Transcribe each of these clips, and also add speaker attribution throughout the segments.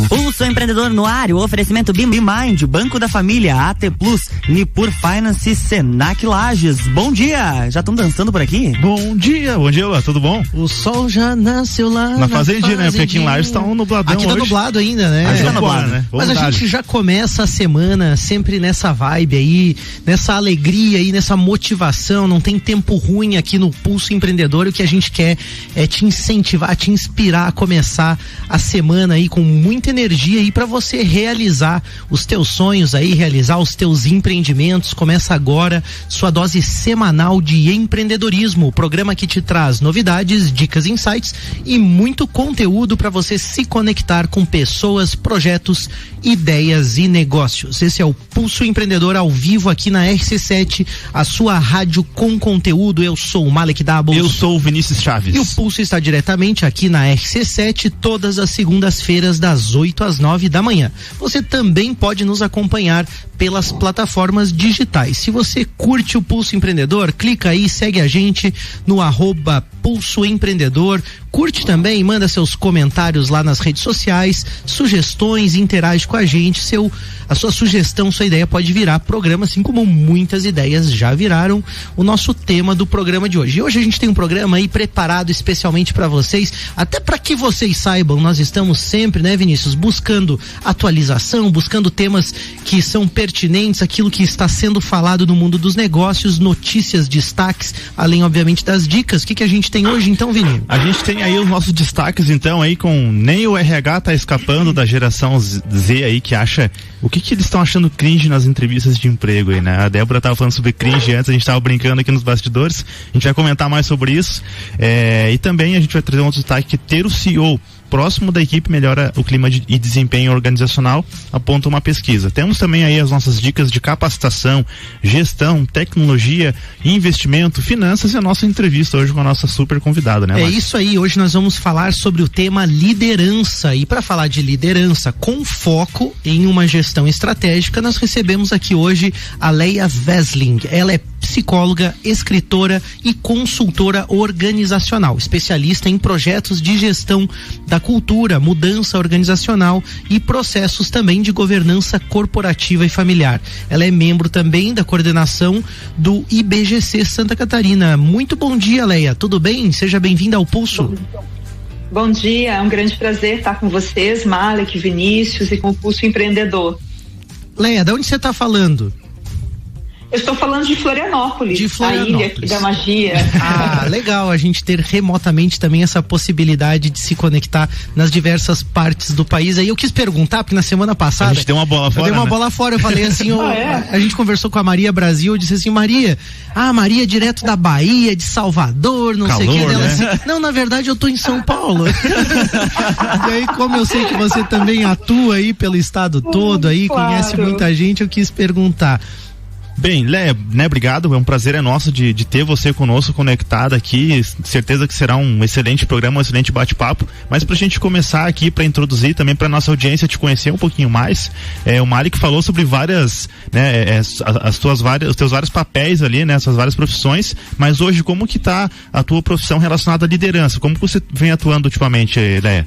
Speaker 1: Pulso Empreendedor no ar, o oferecimento BeMind, Banco da Família, AT Plus, Nipur Finance, Senac Lages. Bom dia, já estão dançando por aqui?
Speaker 2: Bom dia, Lua, tudo bom?
Speaker 3: O sol já nasceu lá
Speaker 2: na fazendinha, né? Porque aqui em Lages tá um nubladão
Speaker 3: aqui
Speaker 2: hoje.
Speaker 3: Tá nublado ainda, né?
Speaker 2: Aqui tá nublado, né?
Speaker 3: Mas a gente já começa a semana sempre nessa vibe aí, nessa alegria aí, nessa motivação, não tem tempo ruim aqui no Pulso Empreendedor. O que a gente quer é te incentivar, te inspirar a começar a semana aí com muita energia aí para você realizar os teus sonhos aí, realizar os teus empreendimentos. Começa agora sua dose semanal de empreendedorismo, o programa que te traz novidades, dicas, insights e muito conteúdo para você se conectar com pessoas, projetos, ideias e negócios. Esse é o Pulso Empreendedor ao vivo aqui na RC7, a sua rádio com conteúdo. Eu sou o Malek Doubles.
Speaker 2: Eu sou o Vinícius Chaves.
Speaker 3: E o Pulso está diretamente aqui na RC7 todas as segundas-feiras das 8 às 9 da manhã. Você também pode nos acompanhar pelas plataformas digitais. Se você curte o Pulso Empreendedor, clica aí, segue a gente no @Pulso Empreendedor. Curte também, manda seus comentários lá nas redes sociais, sugestões, interage com a gente. A sua sugestão, sua ideia pode virar programa, assim como muitas ideias já viraram o nosso tema do programa de hoje. E hoje a gente tem um programa aí preparado especialmente para vocês, até para que vocês saibam, nós estamos sempre, né, Vinícius, buscando atualização, buscando temas que são pertinentes, aquilo que está sendo falado no mundo dos negócios, notícias, destaques, além, obviamente, das dicas. O que a gente tem hoje, então, Vini?
Speaker 2: A gente tem aí os nossos destaques, então, aí com nem o RH tá escapando da geração Z aí, que acha o que eles estão achando cringe nas entrevistas de emprego aí, né? A Débora tava falando sobre cringe antes, a gente tava brincando aqui nos bastidores, a gente vai comentar mais sobre isso, e também a gente vai trazer um outro destaque, que ter o CEO próximo da equipe melhora o clima e desempenho organizacional, aponta uma pesquisa. Temos também aí as nossas dicas de capacitação, gestão, tecnologia, investimento, finanças e a nossa entrevista hoje com a nossa super convidada, né, Marcos?
Speaker 3: É isso aí, hoje nós vamos falar sobre o tema liderança, e para falar de liderança com foco em uma gestão estratégica, nós recebemos aqui hoje a Leia Wesling. Ela é psicóloga, escritora e consultora organizacional, especialista em projetos de gestão da cultura, mudança organizacional e processos também de governança corporativa e familiar. Ela é membro também da coordenação do IBGC Santa Catarina. Muito bom dia, Leia, tudo bem? Seja bem-vinda ao Pulso.
Speaker 4: Bom dia, é um grande prazer estar com vocês, Malek, Vinícius, e com o Pulso Empreendedor.
Speaker 3: Leia, de onde você está falando?
Speaker 4: Eu estou falando de Florianópolis, a ilha aqui da magia.
Speaker 3: Ah, legal a gente ter remotamente também essa possibilidade de se conectar nas diversas partes do país. Aí eu quis perguntar, porque na semana passada...
Speaker 2: A gente deu uma bola fora,
Speaker 3: eu dei uma bola fora, eu falei assim, a gente conversou com a Maria Brasil, eu disse assim, Maria direto da Bahia, de Salvador, não sei o que. Dela, assim, não, na verdade eu tô em São Paulo. E aí, como eu sei que você também atua aí pelo estado todo, aí claro, conhece muita gente, eu quis perguntar.
Speaker 2: Bem, Léa, né, obrigado, é um prazer nosso de ter você conosco conectada aqui, certeza que será um excelente programa, um excelente bate-papo, mas pra gente começar aqui, pra introduzir também pra nossa audiência te conhecer um pouquinho mais, o Malek falou sobre várias, né, os teus vários papéis ali, né, essas várias profissões, mas hoje como que tá a tua profissão relacionada à liderança, como que você vem atuando ultimamente, Léa?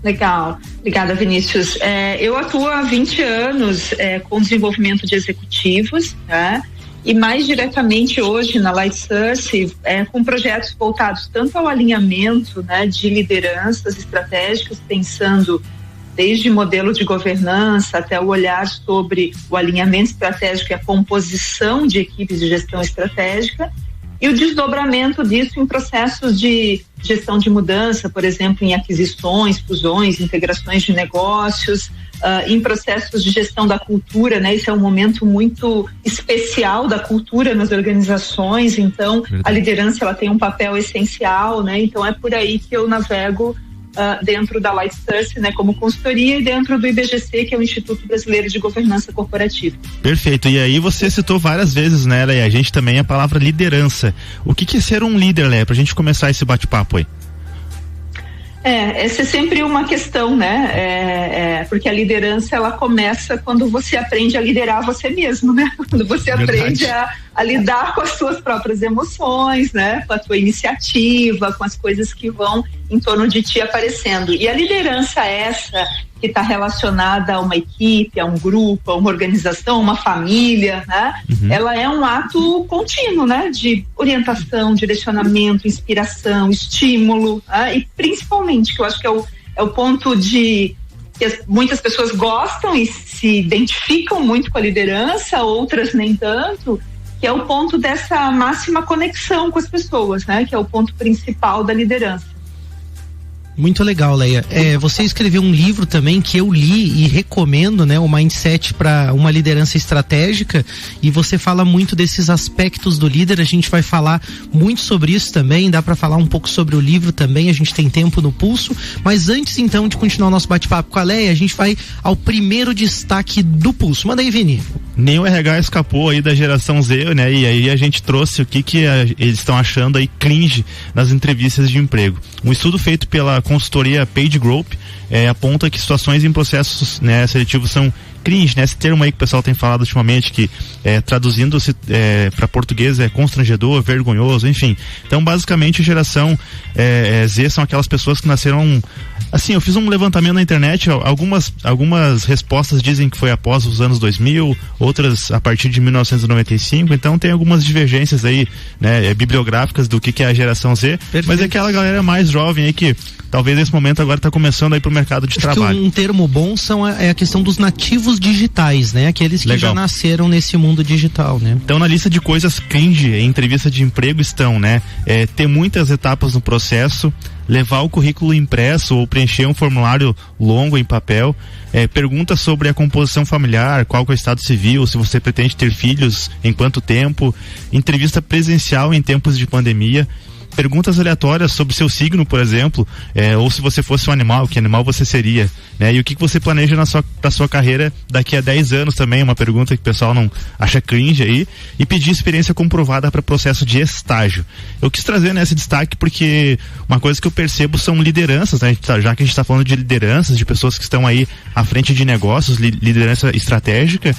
Speaker 4: Legal, obrigada, Vinícius. Eu atuo há 20 anos com desenvolvimento de executivos, tá? E mais diretamente hoje na Lightsource, com projetos voltados tanto ao alinhamento, né, de lideranças estratégicas, pensando desde modelo de governança até o olhar sobre o alinhamento estratégico e a composição de equipes de gestão estratégica, e o desdobramento disso em processos de gestão de mudança, por exemplo, em aquisições, fusões, integrações de negócios, em processos de gestão da cultura, né? Esse é um momento muito especial da cultura nas organizações, então a liderança ela tem um papel essencial, né? Então é por aí que eu navego dentro da Lightsource, né, como consultoria, e dentro do IBGC, que é o Instituto Brasileiro de Governança Corporativa.
Speaker 2: Perfeito, e aí você citou várias vezes, né, Léa, a gente também a palavra liderança. O que é ser um líder, Léa, pra gente começar esse bate-papo aí?
Speaker 4: Essa é sempre uma questão, né? Porque a liderança, ela começa quando você aprende a liderar você mesmo, né? Quando você aprende a lidar com as suas próprias emoções, né? Com a tua iniciativa, com as coisas que vão em torno de ti aparecendo. E a liderança essa que está relacionada a uma equipe, a um grupo, a uma organização, a uma família, né? Ela é um ato contínuo, né? De orientação, direcionamento, inspiração, estímulo, né? E principalmente, que eu acho que é o ponto que muitas pessoas gostam e se identificam muito com a liderança, outras nem tanto, que é o ponto dessa máxima conexão com as pessoas, né? Que é o ponto principal da liderança.
Speaker 3: Muito legal, Leia. Você escreveu um livro também que eu li e recomendo, né? O Mindset para uma liderança estratégica, e você fala muito desses aspectos do líder. A gente vai falar muito sobre isso também, dá para falar um pouco sobre o livro também, a gente tem tempo no pulso, mas antes então de continuar o nosso bate-papo com a Leia, a gente vai ao primeiro destaque do pulso. Manda aí, Vini.
Speaker 2: Nem o RH escapou aí da geração Z, né? E aí a gente trouxe o que eles estão achando aí cringe nas entrevistas de emprego. Um estudo feito pela consultoria PageGroup aponta que situações em processos, né, seletivos são cringe, né? Esse termo aí que o pessoal tem falado ultimamente, que traduzindo-se para português é constrangedor, vergonhoso, enfim. Então, basicamente, a geração Z são aquelas pessoas que nasceram. Assim, eu fiz um levantamento na internet, algumas respostas dizem que foi após os anos 2000, outras a partir de 1995, então tem algumas divergências aí, né, bibliográficas do que é a geração Z. Perfeito. Mas é aquela galera mais jovem aí que talvez nesse momento agora está começando aí pro mercado de trabalho.
Speaker 3: Que um termo bom é a questão dos nativos digitais, né? Aqueles que já nasceram nesse mundo digital, né?
Speaker 2: Então, na lista de coisas cringe em entrevista de emprego estão, né? Ter muitas etapas no processo, levar o currículo impresso ou preencher um formulário longo em papel, perguntas sobre a composição familiar, qual que é o estado civil, se você pretende ter filhos, em quanto tempo, entrevista presencial em tempos de pandemia, perguntas aleatórias sobre seu signo, por exemplo, ou se você fosse um animal, que animal você seria, né? E o que você planeja pra sua carreira daqui a 10 anos também, uma pergunta que o pessoal não acha cringe aí, e pedir experiência comprovada para processo de estágio. Eu quis trazer nesse destaque porque uma coisa que eu percebo são lideranças, né? Já que a gente está falando de lideranças, de pessoas que estão aí à frente de negócios, liderança estratégica,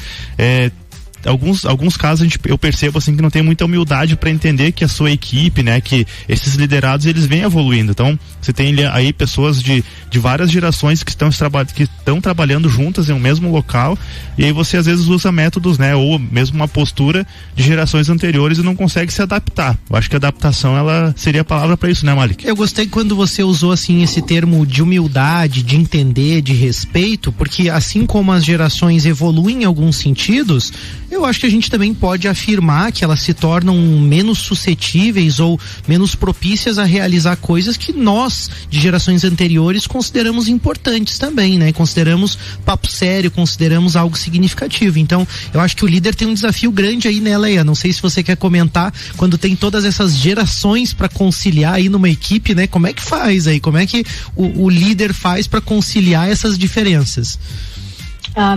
Speaker 2: alguns casos eu percebo assim que não tem muita humildade para entender que a sua equipe, né, que esses liderados eles vêm evoluindo. Então você tem aí pessoas de várias gerações que estão trabalhando juntas em um mesmo local, e aí você às vezes usa métodos, né, ou mesmo uma postura de gerações anteriores e não consegue se adaptar. Eu acho que a adaptação ela seria a palavra para isso, né, Malik?
Speaker 3: Eu gostei quando você usou assim esse termo de humildade, de entender, de respeito, porque assim como as gerações evoluem em alguns sentidos, eu acho que a gente também pode afirmar que elas se tornam menos suscetíveis ou menos propícias a realizar coisas que nós, de gerações anteriores, consideramos importantes também, né? Consideramos papo sério, consideramos algo significativo. Então, eu acho que o líder tem um desafio grande aí, né, Leia? Não sei se você quer comentar, quando tem todas essas gerações para conciliar aí numa equipe, né? Como é que faz aí? Como é que o líder faz para conciliar essas diferenças?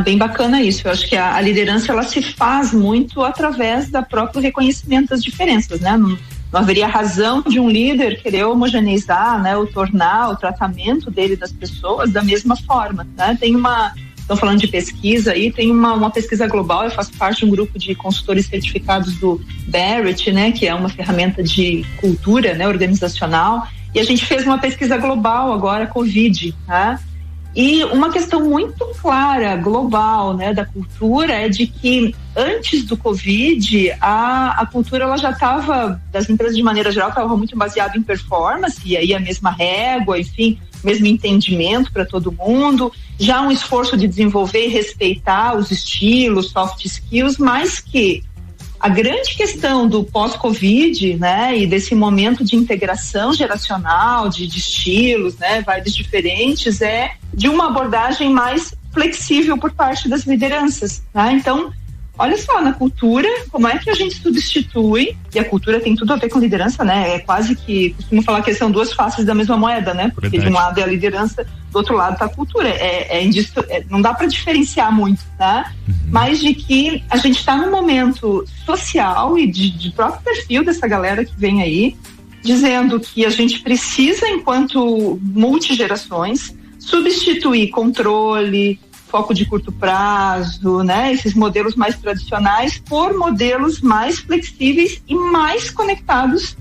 Speaker 4: Bem bacana isso. Eu acho que a liderança ela se faz muito através do próprio reconhecimento das diferenças, né? Não haveria razão de um líder querer homogeneizar, né, ou tornar o tratamento dele das pessoas da mesma forma, né? Estão falando de pesquisa aí, tem uma pesquisa global, eu faço parte de um grupo de consultores certificados do Barrett, né, que é uma ferramenta de cultura, né, organizacional, e a gente fez uma pesquisa global agora, Covid, tá? E uma questão muito clara, global, né, da cultura é de que antes do Covid, a cultura ela já estava, das empresas de maneira geral, estava muito baseada em performance, e aí a mesma régua, enfim, mesmo entendimento para todo mundo, já um esforço de desenvolver e respeitar os estilos, soft skills, mas que a grande questão do pós-Covid, né, e desse momento de integração geracional, de estilos, né, vibes diferentes, é de uma abordagem mais flexível por parte das lideranças, né? Então, olha só, na cultura, como é que a gente substitui, e a cultura tem tudo a ver com liderança, né? É quase que, costumo falar que são duas faces da mesma moeda, né? Porque de um lado é a liderança, do outro lado está a cultura. Não dá para diferenciar muito, tá? Mas de que a gente está num momento social e de próprio perfil dessa galera que vem aí, dizendo que a gente precisa, enquanto multigerações, substituir controle, foco de curto prazo, né? Esses modelos mais tradicionais por modelos mais flexíveis e mais conectados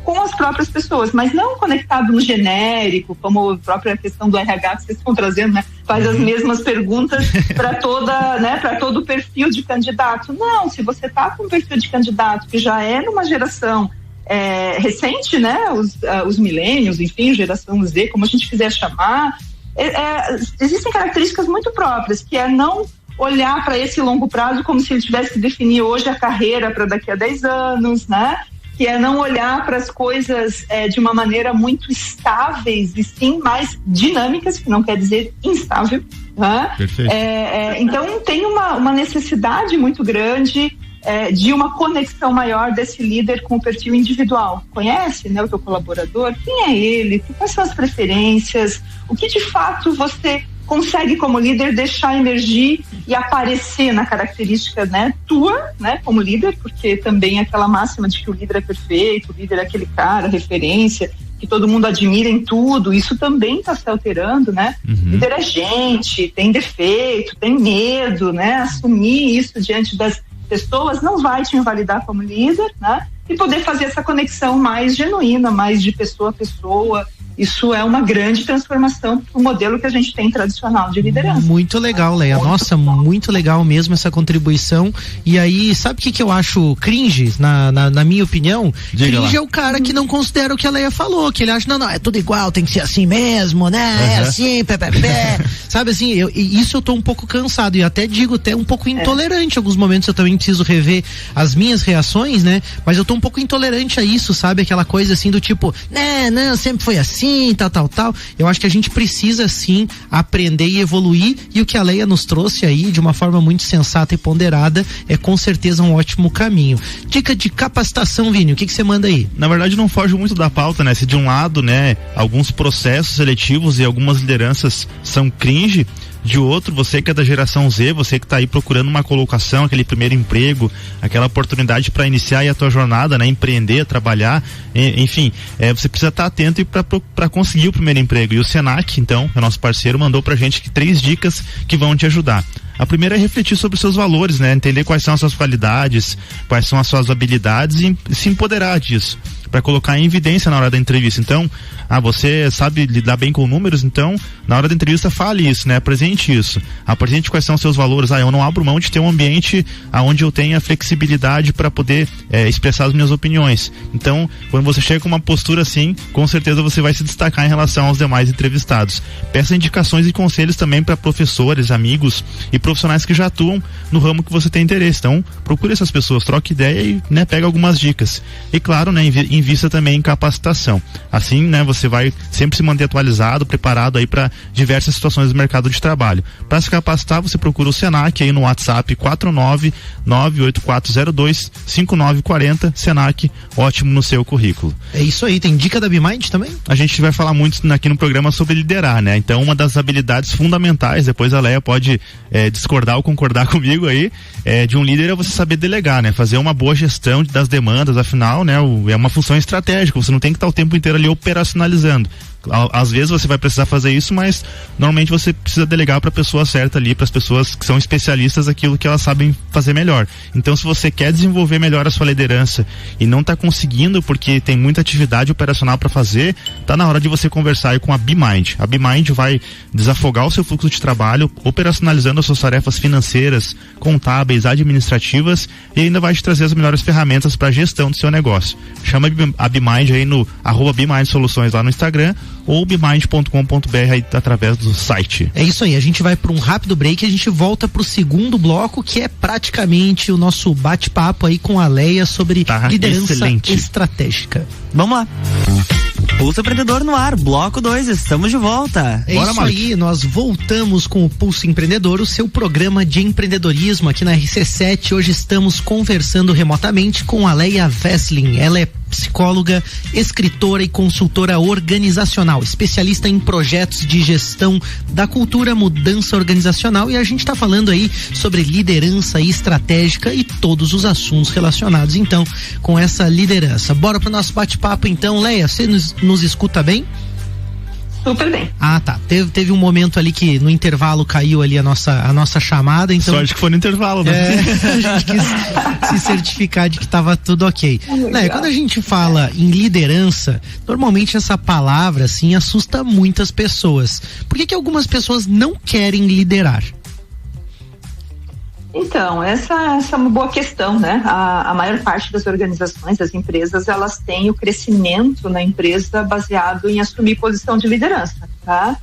Speaker 4: com as próprias pessoas, mas não conectado no genérico, como a própria questão do RH que vocês estão trazendo, né? Faz as mesmas perguntas para todo o perfil de candidato. Não, se você está com um perfil de candidato que já é numa geração recente, né? Os millennials, enfim, geração Z, como a gente quiser chamar, existem características muito próprias, que é não olhar para esse longo prazo como se ele tivesse que definir hoje a carreira para daqui a 10 anos, né? Que é não olhar para as coisas de uma maneira muito estáveis e sim mais dinâmicas, que não quer dizer instável, né?
Speaker 2: Perfeito.
Speaker 4: Então tem uma necessidade muito grande de uma conexão maior desse líder com o perfil individual. Conhece, né, o teu colaborador? Quem é ele? Quais são as preferências? O que de fato você consegue como líder deixar emergir e aparecer na característica, né, tua, né, como líder, porque também aquela máxima de que o líder é perfeito, o líder é aquele cara, referência, que todo mundo admira em tudo, isso também está se alterando, né? O líder é gente, tem defeito, tem medo, né? Assumir isso diante das pessoas não vai te invalidar como líder, né? E poder fazer essa conexão mais genuína, mais de pessoa a pessoa. Isso é uma grande transformação para o modelo que a gente tem tradicional de liderança.
Speaker 3: Muito legal, Leia. Nossa, muito legal mesmo essa contribuição. E aí, sabe o que eu acho cringe, na minha opinião?
Speaker 2: Diga
Speaker 3: cringe
Speaker 2: lá.
Speaker 3: É o cara que não considera o que a Leia falou, que ele acha, não, é tudo igual, tem que ser assim mesmo, né? É assim, pé. Sabe assim, isso eu tô um pouco cansado e até digo, até um pouco intolerante. Em alguns momentos eu também preciso rever as minhas reações, né? Mas eu tô um pouco intolerante a isso, sabe? Aquela coisa assim do tipo, não, sempre foi assim, tal. Eu acho que a gente precisa sim aprender e evoluir, e o que a Leia nos trouxe aí de uma forma muito sensata e ponderada é com certeza um ótimo caminho. Dica de capacitação, Vini, o que você manda aí?
Speaker 2: Na verdade não foge muito da pauta, né? Se de um lado, né, alguns processos seletivos e algumas lideranças são cringe, de outro, você que é da geração Z, você que está aí procurando uma colocação, aquele primeiro emprego, aquela oportunidade para iniciar aí a tua jornada, né, empreender, trabalhar, enfim, você precisa estar atento e para conseguir o primeiro emprego. E o Senac, então, é nosso parceiro, mandou pra gente 3 dicas que vão te ajudar. A primeira é refletir sobre os seus valores, né? Entender quais são as suas qualidades, quais são as suas habilidades e se empoderar disso, para colocar em evidência na hora da entrevista. Então, você sabe lidar bem com números, então, na hora da entrevista fale isso, né? Apresente isso. Apresente quais são os seus valores. Eu não abro mão de ter um ambiente onde eu tenha flexibilidade para poder expressar as minhas opiniões. Então, quando você chega com uma postura assim, com certeza você vai se destacar em relação aos demais entrevistados. Peça indicações e conselhos também para professores, amigos e profissionais que já atuam no ramo que você tem interesse. Então, procure essas pessoas, troque ideia e, né, pega algumas dicas. E claro, né, invista também em capacitação. Assim, né, você vai sempre se manter atualizado, preparado aí para diversas situações do mercado de trabalho. Para se capacitar, você procura o Senac aí no WhatsApp 49984025940. Senac, ótimo no seu currículo.
Speaker 3: É isso aí, tem dica da BeMind também?
Speaker 2: A gente vai falar muito aqui no programa sobre liderar, né? Então, uma das habilidades fundamentais, depois a Leia pode discordar ou concordar comigo aí, de um líder é você saber delegar, né? Fazer uma boa gestão das demandas, afinal, né? É uma função estratégica, você não tem que estar o tempo inteiro ali operacionalizando. Às vezes você vai precisar fazer isso, mas normalmente você precisa delegar para a pessoa certa ali, para as pessoas que são especialistas aquilo que elas sabem fazer melhor. Então, se você quer desenvolver melhor a sua liderança e não está conseguindo porque tem muita atividade operacional para fazer, tá na hora de você conversar aí com a BeMind. A BeMind vai desafogar o seu fluxo de trabalho, operacionalizando as suas tarefas financeiras, contábeis, administrativas, e ainda vai te trazer as melhores ferramentas para a gestão do seu negócio. Chama a BeMind aí no @BeMind Soluções lá no Instagram, ou bemind.com.br aí através do site. É
Speaker 3: isso aí, a gente vai para um rápido break e a gente volta para o segundo bloco, que é praticamente o nosso bate-papo aí com a Leia sobre liderança estratégica.
Speaker 1: Vamos lá. Pulso Empreendedor no ar, bloco 2, estamos de volta.
Speaker 3: É isso aí, nós voltamos com o Pulso Empreendedor, o seu programa de empreendedorismo aqui na RC7. Hoje estamos conversando remotamente com a Leia Wesslin. Ela é psicóloga, escritora e consultora organizacional, especialista em projetos de gestão da cultura, mudança organizacional, e a gente está falando aí sobre liderança estratégica e todos os assuntos relacionados então com essa liderança. Bora para o nosso bate-papo então. Leia, você nos escuta bem?
Speaker 4: Super bem.
Speaker 3: Ah, tá. Teve um momento ali que no intervalo caiu ali a nossa chamada, então...
Speaker 2: Sorte que foi no intervalo, né?
Speaker 3: A gente quis se certificar de que estava tudo ok. Né, quando a gente fala em liderança, normalmente essa palavra, assim, assusta muitas pessoas. Por que algumas pessoas não querem liderar?
Speaker 4: Então, essa é uma boa questão, né? A maior parte das organizações, das empresas, elas têm o crescimento na empresa baseado em assumir posição de liderança, tá?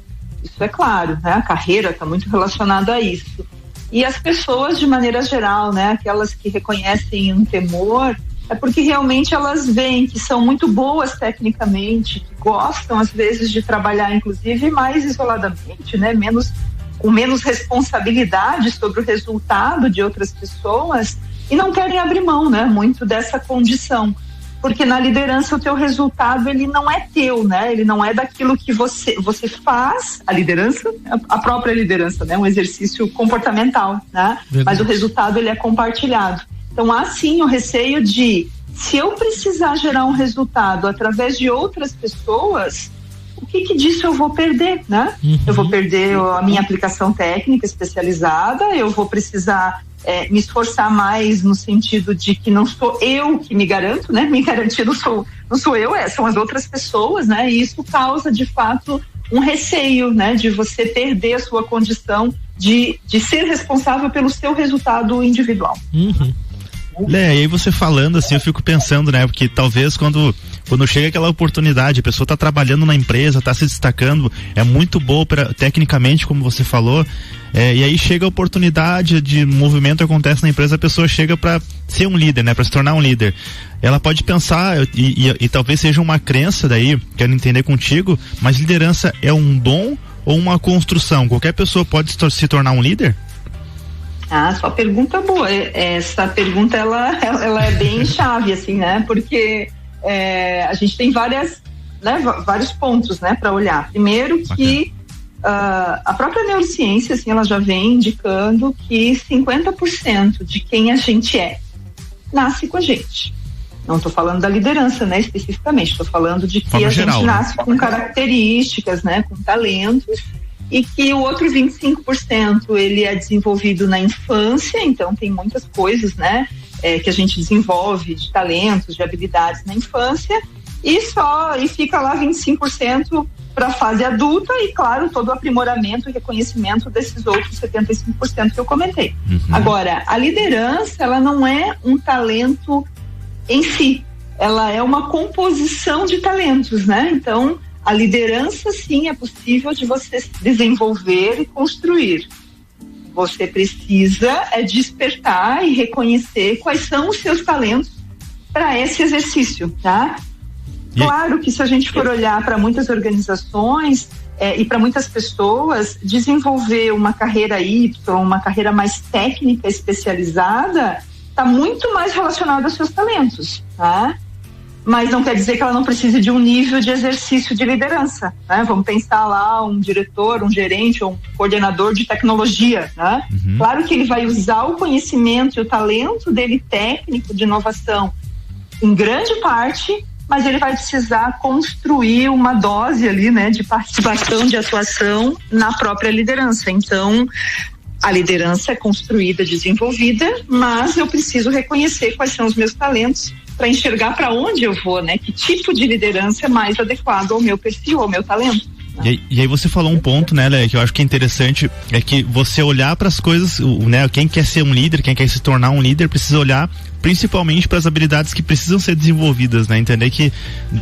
Speaker 4: Isso é claro, né? A carreira está muito relacionada a isso. E as pessoas, de maneira geral, né? Aquelas que reconhecem um temor, é porque realmente elas veem que são muito boas tecnicamente, que gostam, às vezes, de trabalhar, inclusive, mais isoladamente, né? Com menos responsabilidade sobre o resultado de outras pessoas e não querem abrir mão, né, muito dessa condição, porque na liderança o teu resultado ele não é teu, né, ele não é daquilo que você faz, a liderança, a própria liderança, né, um exercício comportamental, né, mas o resultado ele é compartilhado. Então há sim o receio de, se eu precisar gerar um resultado através de outras pessoas, o que disso eu vou perder, né? Eu vou perder a minha aplicação técnica especializada, eu vou precisar me esforçar mais no sentido de que não sou eu que me garanto, né? Me garantir não sou eu, são as outras pessoas, né? E isso causa, de fato, um receio, né? De você perder a sua condição de ser responsável pelo seu resultado individual.
Speaker 2: Lé, e aí você falando assim, eu fico pensando, né, porque talvez quando chega aquela oportunidade, a pessoa tá trabalhando na empresa, tá se destacando, é muito boa tecnicamente, como você falou, e aí chega a oportunidade de movimento acontece na empresa, a pessoa chega para ser um líder, né, para se tornar um líder. Ela pode pensar, e talvez seja uma crença daí, quero entender contigo, mas liderança é um dom ou uma construção? Qualquer pessoa pode se tornar um líder?
Speaker 4: Ah, sua pergunta boa. Essa pergunta ela é bem chave, assim, né? Porque a gente tem vários pontos, né, para olhar. Primeiro que a própria neurociência, assim, ela já vem indicando que 50% de quem a gente nasce com a gente. Não estou falando da liderança, né, especificamente. Estou falando de que a gente nasce com características, né, com talentos. E que o outro 25% ele é desenvolvido na infância, então tem muitas coisas, né, que a gente desenvolve de talentos, de habilidades na infância, e fica lá 25% para a fase adulta e, claro, todo o aprimoramento e reconhecimento desses outros 75% que eu comentei. Agora, a liderança, ela não é um talento em si, ela é uma composição de talentos, né? Então, a liderança, sim, é possível de você desenvolver e construir. Você precisa despertar e reconhecer quais são os seus talentos para esse exercício, tá? Claro que se a gente for olhar para muitas organizações e para muitas pessoas, desenvolver uma carreira Y, uma carreira mais técnica, especializada, está muito mais relacionado aos seus talentos, tá? Mas não quer dizer que ela não precise de um nível de exercício de liderança, né? Vamos pensar lá um diretor, um gerente ou um coordenador de tecnologia, né? Claro que ele vai usar o conhecimento e o talento dele técnico de inovação em grande parte, mas ele vai precisar construir uma dose ali, né, de participação, de atuação na própria liderança. Então, a liderança é construída, desenvolvida, mas eu preciso reconhecer quais são os meus talentos para enxergar para onde eu vou, né? Que tipo de liderança é mais adequado ao meu perfil, ao meu talento.
Speaker 2: E aí você falou um ponto, né, Lé, que eu acho que é interessante, é que você olhar para as coisas, né, quem quer ser um líder, quem quer se tornar um líder, precisa olhar principalmente para as habilidades que precisam ser desenvolvidas, né, entender que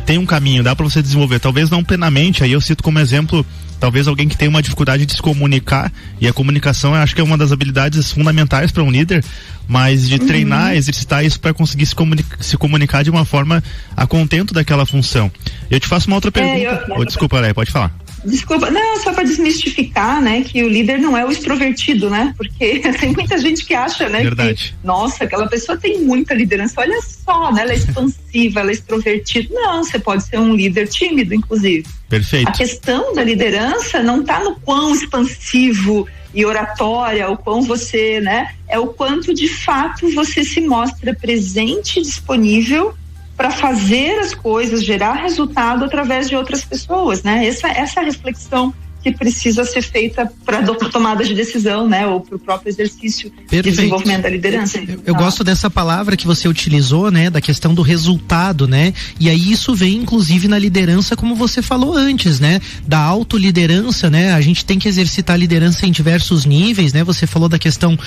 Speaker 2: tem um caminho, dá para você desenvolver, talvez não plenamente, aí eu cito como exemplo, talvez alguém que tem uma dificuldade de se comunicar, e a comunicação eu acho que é uma das habilidades fundamentais para um líder, mas de treinar, exercitar isso para conseguir se comunicar de uma forma a contento daquela função. Eu te faço uma outra pergunta. Desculpa, Lé, pode falar.
Speaker 4: Desculpa, não, só para desmistificar, né, que o líder não é o extrovertido, né, porque tem muita gente que acha, né, que, nossa, aquela pessoa tem muita liderança, olha só, né, ela é expansiva, ela é extrovertida. Não, você pode ser um líder tímido, inclusive.
Speaker 2: Perfeito.
Speaker 4: A questão da liderança não está no quão expansivo e oratória, o quão você, né, é o quanto de fato você se mostra presente e disponível para fazer as coisas, gerar resultado através de outras pessoas, né? Essa reflexão que precisa ser feita para tomada de decisão, né? Ou para o próprio exercício de desenvolvimento da liderança.
Speaker 3: Eu gosto dessa palavra que você utilizou, né? Da questão do resultado, né? E aí isso vem inclusive na liderança, como você falou antes, né? Da autoliderança, né? A gente tem que exercitar a liderança em diversos níveis, né? Você falou da questão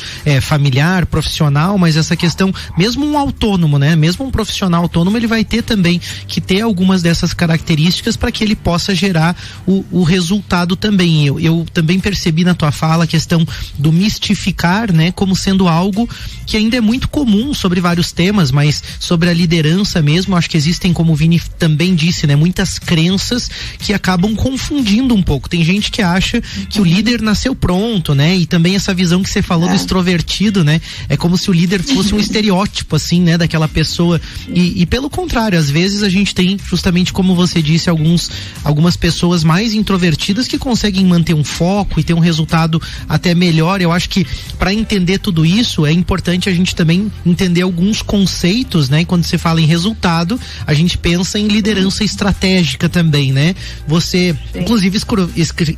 Speaker 3: familiar, profissional, mas essa questão, mesmo um autônomo, né? Mesmo um profissional autônomo, ele vai ter também que ter algumas dessas características para que ele possa gerar o resultado também. Eu também percebi na tua fala a questão do mistificar, né, como sendo algo que ainda é muito comum sobre vários temas, mas sobre a liderança mesmo, acho que existem, como o Vini também disse, né, muitas crenças que acabam confundindo um pouco. Tem gente que acha que o líder nasceu pronto, né, e também essa visão que você falou do extrovertido, né, é como se o líder fosse um estereótipo, assim, né, daquela pessoa, e pelo contrário, às vezes a gente tem, justamente como você disse, algumas pessoas mais introvertidas que conseguem manter um foco e ter um resultado até melhor. Eu acho que para entender tudo isso é importante a gente também entender alguns conceitos, né? E quando se fala em resultado, a gente pensa em liderança estratégica também, né? Você, inclusive,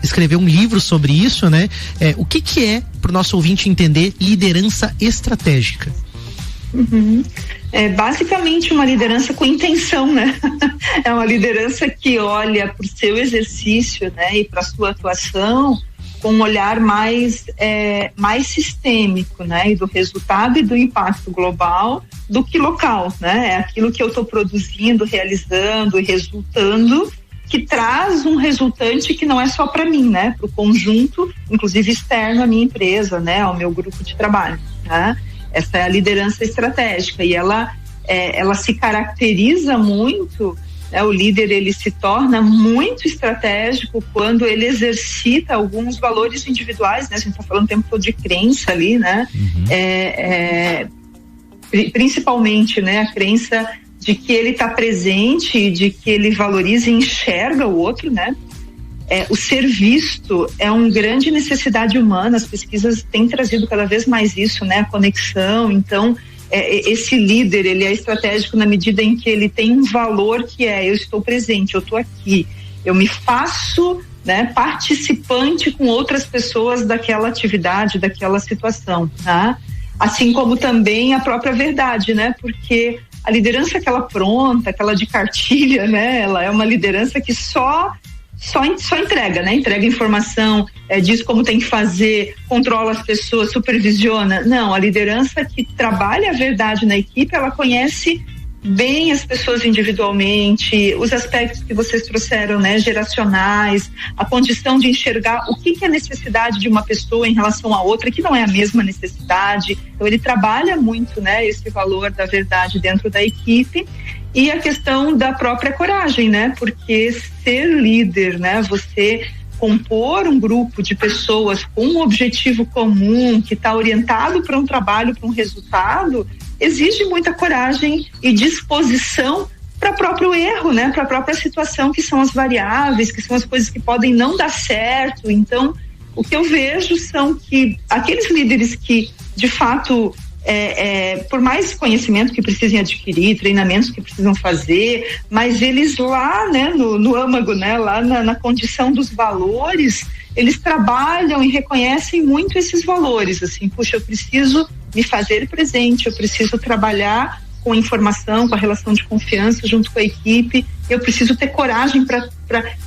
Speaker 3: escreveu um livro sobre isso, né? O que é, para o nosso ouvinte entender, liderança estratégica?
Speaker 4: É basicamente uma liderança com intenção, né? É uma liderança que olha para o seu exercício, né, e para a sua atuação com um olhar mais sistêmico, né, e do resultado e do impacto global do que local, né? É aquilo que eu estou produzindo, realizando e resultando, que traz um resultante que não é só para mim, né? Para o conjunto, inclusive externo à minha empresa, né? Ao meu grupo de trabalho, né? Essa é a liderança estratégica e ela se caracteriza muito, né? O líder, ele se torna muito estratégico quando ele exercita alguns valores individuais, né? A gente está falando o tempo todo de crença ali, né? Principalmente, né? A crença de que ele está presente, de que ele valoriza e enxerga o outro, né? O ser visto é uma grande necessidade humana, as pesquisas têm trazido cada vez mais isso, né? A conexão. Então, esse líder, ele é estratégico na medida em que ele tem um valor que eu estou presente, eu estou aqui, eu me faço, né, participante com outras pessoas daquela atividade, daquela situação, tá? Assim como também a própria verdade, né? Porque a liderança aquela pronta, aquela de cartilha, né? Ela é uma liderança que só entrega, né? Entrega informação, diz como tem que fazer, controla as pessoas, supervisiona. Não, a liderança que trabalha a verdade na equipe, ela conhece bem as pessoas individualmente, os aspectos que vocês trouxeram, né? Geracionais, a condição de enxergar o que é a necessidade de uma pessoa em relação a outra, que não é a mesma necessidade. Então ele trabalha muito, né? Esse valor da verdade dentro da equipe. E a questão da própria coragem, né? Porque ser líder, né? Você compor um grupo de pessoas com um objetivo comum, que está orientado para um trabalho, para um resultado, exige muita coragem e disposição para o próprio erro, né? Para a própria situação, que são as variáveis, que são as coisas que podem não dar certo. Então, o que eu vejo são que aqueles líderes que, de fato, por mais conhecimento que precisem adquirir, treinamentos que precisam fazer, mas eles lá, né, no âmago, né, lá na condição dos valores, eles trabalham e reconhecem muito esses valores, assim, puxa, eu preciso me fazer presente, eu preciso trabalhar com informação, com a relação de confiança junto com a equipe, eu preciso ter coragem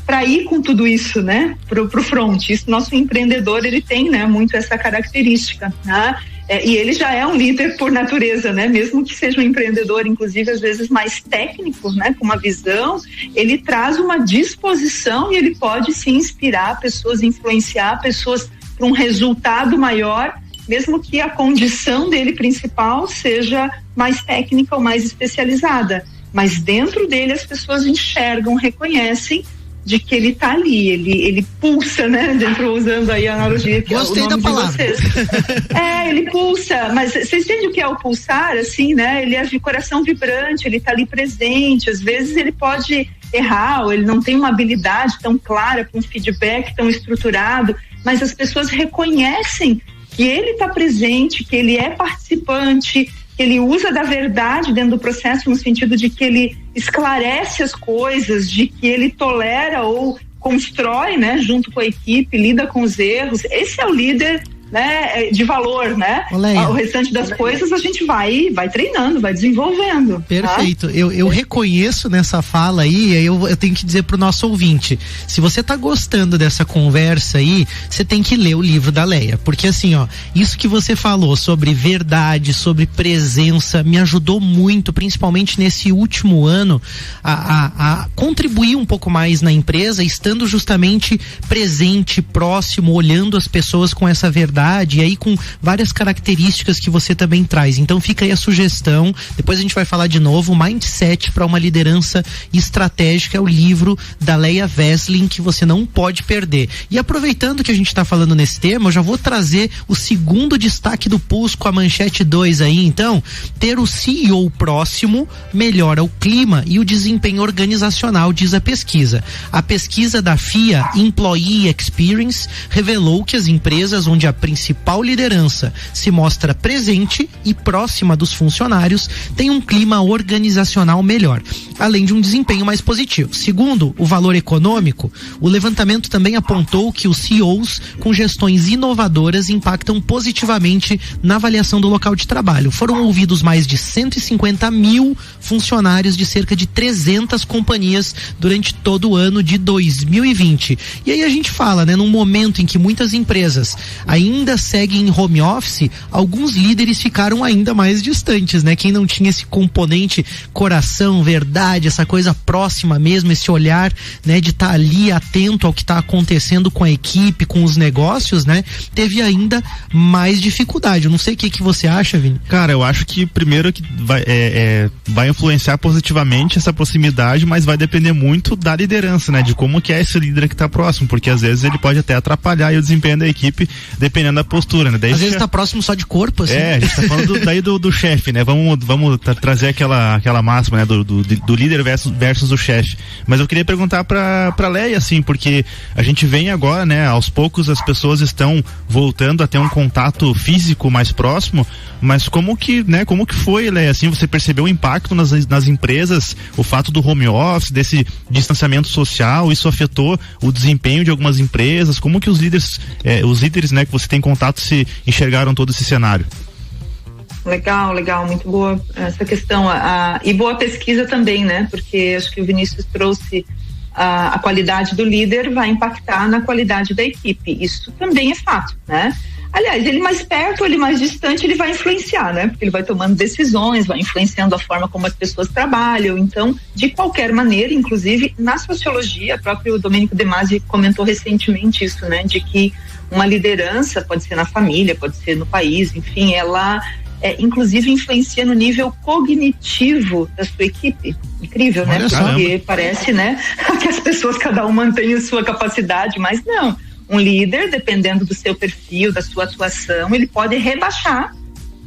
Speaker 4: para ir com tudo isso, né, pro front. Isso, nosso empreendedor, ele tem, né, muito essa característica, né? E ele já é um líder por natureza, né? Mesmo que seja um empreendedor, inclusive às vezes mais técnico, né? Com uma visão, ele traz uma disposição e ele pode se inspirar pessoas, influenciar pessoas para um resultado maior, mesmo que a condição dele principal seja mais técnica ou mais especializada. Mas dentro dele as pessoas enxergam, reconhecem de que ele tá ali, ele pulsa, né? Dentro, usando aí a analogia que
Speaker 3: Gostei
Speaker 4: é o nome
Speaker 3: da palavra.
Speaker 4: De vocês. Ele pulsa, mas vocês entendem o que é o pulsar, assim, né? Ele é de coração vibrante, ele tá ali presente, às vezes ele pode errar, ou ele não tem uma habilidade tão clara para um feedback tão estruturado, mas as pessoas reconhecem que ele está presente, que ele é participante, que ele usa da verdade dentro do processo, no sentido de que ele esclarece as coisas, de que ele tolera ou constrói, né, junto com a equipe, lida com os erros. Esse é o líder, né, de valor, né? O restante das coisas a gente vai treinando, vai desenvolvendo.
Speaker 3: Perfeito. Tá? Eu reconheço nessa fala aí, eu tenho que dizer pro nosso ouvinte, se você tá gostando dessa conversa aí, você tem que ler o livro da Leia, porque assim, ó, isso que você falou sobre verdade, sobre presença, me ajudou muito, principalmente nesse último ano, a contribuir um pouco mais na empresa, estando justamente presente, próximo, olhando as pessoas com essa verdade, e aí com várias características que você também traz. Então fica aí a sugestão, depois a gente vai falar de novo, Mindset para uma liderança estratégica, é o livro da Leia Wesling, que você não pode perder. E aproveitando que a gente está falando nesse tema, eu já vou trazer o segundo destaque do Pulse com a manchete 2 aí. Então, ter o CEO próximo melhora o clima e o desempenho organizacional, diz a pesquisa. A pesquisa da FIA Employee Experience revelou que as empresas onde a principal liderança se mostra presente e próxima dos funcionários tem um clima organizacional melhor, além de um desempenho mais positivo. Segundo o valor econômico, o levantamento também apontou que os CEOs com gestões inovadoras impactam positivamente na avaliação do local de trabalho. Foram ouvidos mais de 150 mil funcionários de cerca de 300 companhias durante todo o ano de 2020. E aí a gente fala, né, num momento em que muitas empresas ainda seguem em home office, alguns líderes ficaram ainda mais distantes, né? Quem não tinha esse componente coração, verdade, essa coisa próxima mesmo, esse olhar, né, de estar ali atento ao que está acontecendo com a equipe, com os negócios, né, teve ainda mais dificuldade. Eu não sei o que você acha, Vini.
Speaker 2: Cara, eu acho que primeiro que vai influenciar positivamente essa proximidade, mas vai depender muito da liderança, né, de como que é esse líder que está próximo, porque às vezes ele pode até atrapalhar o desempenho da equipe, dependendo da postura, né? Daí
Speaker 3: às vezes tá próximo só de corpo, assim.
Speaker 2: A gente tá falando do chefe, né? Vamos trazer aquela máxima, né? Do líder versus o chefe. Mas eu queria perguntar pra Leia, assim, porque a gente vem agora, né? Aos poucos as pessoas estão voltando a ter um contato físico mais próximo, mas como que foi, Leia, assim, você percebeu o impacto nas empresas, o fato do home office, desse distanciamento social, isso afetou o desempenho de algumas empresas? Como que os líderes, né, que você tem contato, se enxergaram todo esse cenário?
Speaker 4: Legal, muito boa essa questão, e boa pesquisa também, né, porque acho que o Vinícius trouxe a qualidade do líder vai impactar na qualidade da equipe, isso também é fato, né? Aliás, ele mais perto, ele mais distante, ele vai influenciar, né? Porque ele vai tomando decisões, vai influenciando a forma como as pessoas trabalham. Então, de qualquer maneira, inclusive na sociologia, o próprio Domênico De Masi comentou recentemente isso, né? De que uma liderança, pode ser na família, pode ser no país, enfim, ela inclusive influencia no nível cognitivo da sua equipe. Incrível, né? Porque parece, né, que as pessoas, cada um mantém a sua capacidade, mas não. Um líder, dependendo do seu perfil, da sua atuação, ele pode rebaixar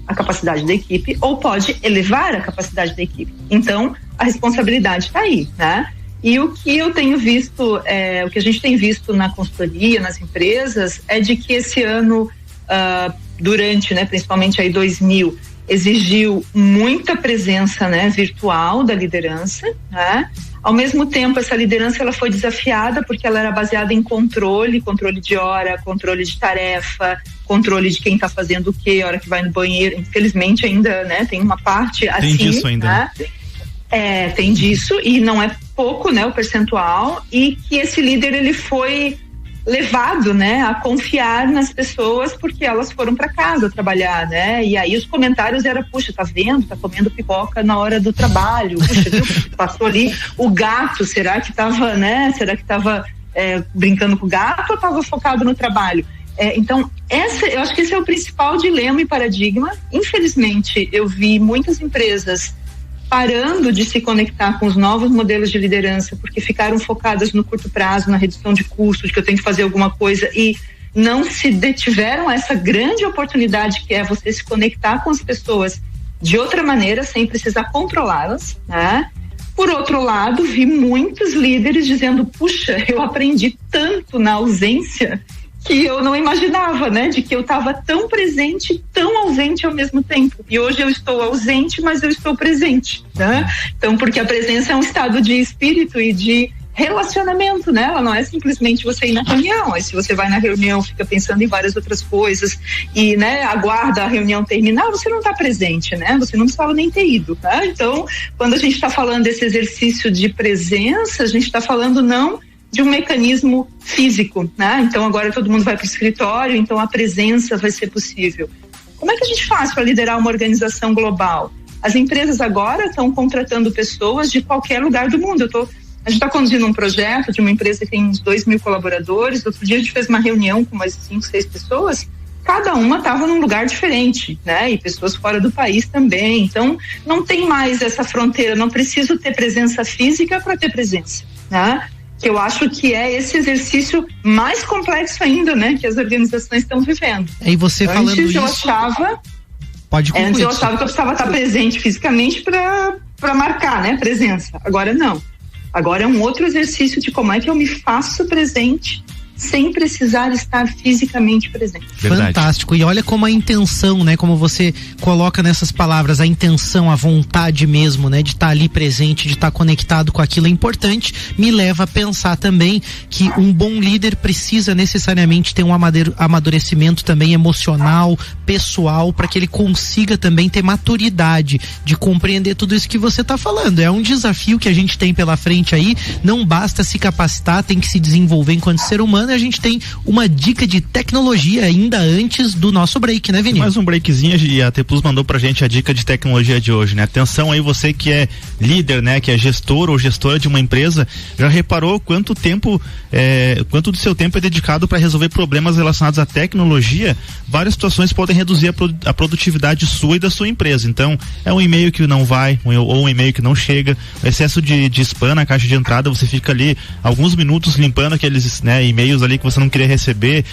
Speaker 4: a capacidade da equipe ou pode elevar a capacidade da equipe. Então, a responsabilidade está aí, né? E o que eu tenho visto, o que a gente tem visto na consultoria, nas empresas, é de que esse ano, durante, né, principalmente aí 2000, exigiu muita presença, né, virtual da liderança, né? Ao mesmo tempo, essa liderança ela foi desafiada porque ela era baseada em controle de hora, controle de tarefa, controle de quem está fazendo o quê, hora que vai no banheiro. Infelizmente ainda, né, tem uma parte assim.
Speaker 2: Tem disso ainda.
Speaker 4: Né? Tem disso, e não é pouco, né, o percentual, e que esse líder ele foi levado, né, a confiar nas pessoas porque elas foram para casa trabalhar, né? E aí os comentários eram, puxa, tá vendo? Tá comendo pipoca na hora do trabalho, puxa, viu? Passou ali o gato, será que tava, né? Será que tava brincando com o gato ou tava focado no trabalho? Então, eu acho que esse é o principal dilema e paradigma. Infelizmente, eu vi muitas empresas parando de se conectar com os novos modelos de liderança, porque ficaram focadas no curto prazo, na redução de custos, de que eu tenho que fazer alguma coisa, e não se detiveram a essa grande oportunidade que é você se conectar com as pessoas de outra maneira, sem precisar controlá-las, né? Por outro lado, vi muitos líderes dizendo, puxa, eu aprendi tanto na ausência que eu não imaginava, né? De que eu estava tão presente, tão ausente ao mesmo tempo. E hoje eu estou ausente, mas eu estou presente, né? Então, porque a presença é um estado de espírito e de relacionamento, né? Ela não é simplesmente você ir na reunião. Aí se você vai na reunião, fica pensando em várias outras coisas e, né, aguarda a reunião terminar, você não está presente, né? Você não precisava nem ter ido, tá? Então, quando a gente está falando desse exercício de presença, a gente está falando não de um mecanismo físico, né? Então agora todo mundo vai para o escritório, então a presença vai ser possível. Como é que a gente faz para liderar uma organização global? As empresas agora estão contratando pessoas de qualquer lugar do mundo. A gente está conduzindo um projeto de uma empresa que tem uns 2.000 colaboradores. Outro dia a gente fez uma reunião com mais 5, 6 pessoas. Cada uma estava num lugar diferente, né? E pessoas fora do país também. Então não tem mais essa fronteira. Não preciso ter presença física para ter presença, né? Que eu acho que é esse exercício mais complexo ainda, né? Que as organizações estão vivendo.
Speaker 3: E você falando
Speaker 4: antes
Speaker 3: isso...
Speaker 4: eu achava...
Speaker 3: Pode concluir.
Speaker 4: Antes eu achava que eu precisava estar presente fisicamente para marcar, né? Presença. Agora não. Agora é um outro exercício de como é que eu me faço presente sem precisar estar fisicamente presente.
Speaker 3: Verdade. Fantástico. E olha como a intenção, né? Como você coloca nessas palavras, a intenção, a vontade mesmo, né? De estar ali presente, de estar conectado com aquilo é importante, me leva a pensar também que um bom líder precisa necessariamente ter um amadurecimento também emocional, pessoal, para que ele consiga também ter maturidade de compreender tudo isso que você está falando. É um desafio que a gente tem pela frente aí, não basta se capacitar, tem que se desenvolver enquanto ser humano. A gente tem uma dica de tecnologia ainda antes do nosso break, né, Vini?
Speaker 2: Mais um breakzinho, e a T Plus mandou pra gente a dica de tecnologia de hoje, né? Atenção aí, você que é líder, né? Que é gestor ou gestora de uma empresa, já reparou quanto do seu tempo é dedicado para resolver problemas relacionados à tecnologia? Várias situações podem reduzir a produtividade sua e da sua empresa. Então, é um e-mail que não vai, ou um e-mail que não chega, excesso de spam na caixa de entrada, você fica ali alguns minutos limpando aqueles, né, e-mails ali que você não queria receber,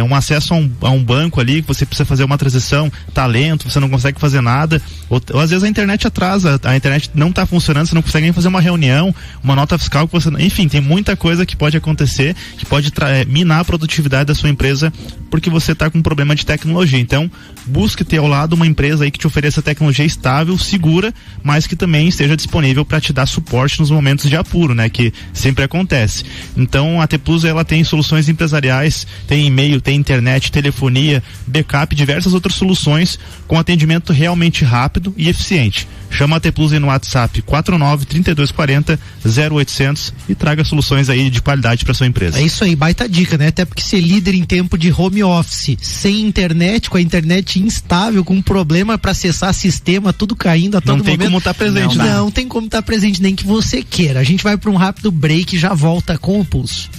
Speaker 2: um acesso a um banco ali que você precisa fazer uma transição, talento, você não consegue fazer nada, ou às vezes a internet atrasa, a internet não está funcionando, você não consegue nem fazer uma reunião, uma nota fiscal que você, enfim, tem muita coisa que pode acontecer, que pode minar a produtividade da sua empresa porque você está com um problema de tecnologia. Então, busque ter ao lado uma empresa aí que te ofereça tecnologia estável, segura, mas que também esteja disponível para te dar suporte nos momentos de apuro, né, que sempre acontece. Então, a T Plus, ela tem soluções empresariais, tem e-mail, tem internet, telefonia, backup, diversas outras soluções com atendimento realmente rápido e eficiente. Chama a T Plus aí no WhatsApp 49-3240-0800 e traga soluções aí de qualidade para sua empresa.
Speaker 3: É isso aí, baita dica, né? Até porque ser líder em tempo de home office, sem internet, com a internet instável, com problema para acessar sistema, tudo caindo a todo momento.
Speaker 2: Não tem como estar presente,
Speaker 3: né? Não tem como estar presente, nem que você queira. A gente vai para um rápido break e já volta com o Pulso.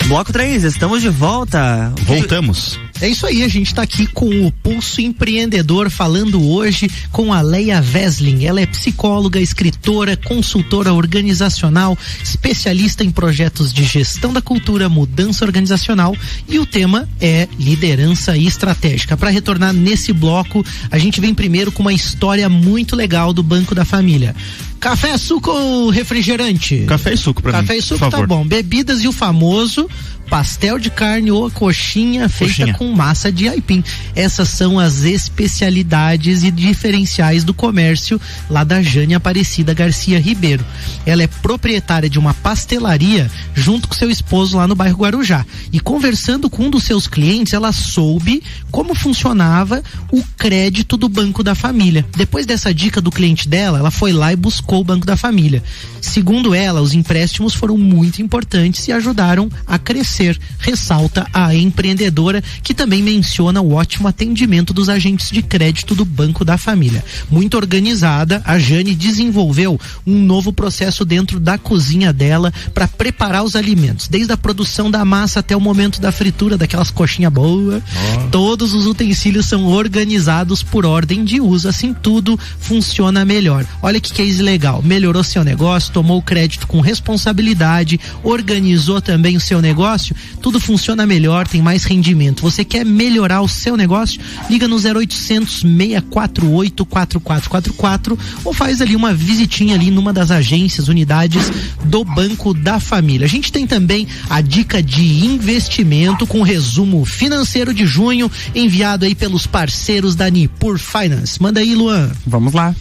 Speaker 1: Bloco 3, estamos de volta.
Speaker 2: Voltamos.
Speaker 3: É isso aí, a gente tá aqui com o Pulso Empreendedor, falando hoje com a Leia Veslin. Ela é psicóloga, escritora, consultora organizacional, especialista em projetos de gestão da cultura, mudança organizacional, e o tema é liderança estratégica. Para retornar nesse bloco, a gente vem primeiro com uma história muito legal do Banco da Família. Café, suco ou refrigerante?
Speaker 2: Café e suco pra mim.
Speaker 3: Café e suco, tá bom. Bebidas e o famoso pastel de carne ou coxinha feita com massa de aipim. Essas são as especialidades e diferenciais do comércio lá da Jane Aparecida Garcia Ribeiro. Ela é proprietária de uma pastelaria junto com seu esposo lá no bairro Guarujá. E conversando com um dos seus clientes, ela soube como funcionava o crédito do Banco da Família. Depois dessa dica do cliente dela, ela foi lá e buscou o Banco da Família. Segundo ela, os empréstimos foram muito importantes e ajudaram a crescer. Ressalta a empreendedora, que também menciona o ótimo atendimento dos agentes de crédito do Banco da Família. Muito organizada, a Jane desenvolveu um novo processo dentro da cozinha dela para preparar os alimentos, desde a produção da massa até o momento da fritura daquelas coxinhas boas. Todos os utensílios são organizados por ordem de uso, assim tudo funciona melhor. Olha que case legal. legal, melhorou seu negócio, tomou o crédito com responsabilidade, organizou também o seu negócio, tudo funciona melhor, tem mais rendimento. Você quer melhorar o seu negócio? Liga no 0800 648 4444 ou faz ali uma visitinha ali numa das agências, unidades do Banco da Família. A gente tem também a dica de investimento com resumo financeiro de junho, enviado aí pelos parceiros da Nipur Finance. Manda aí, Luan.
Speaker 1: Vamos lá.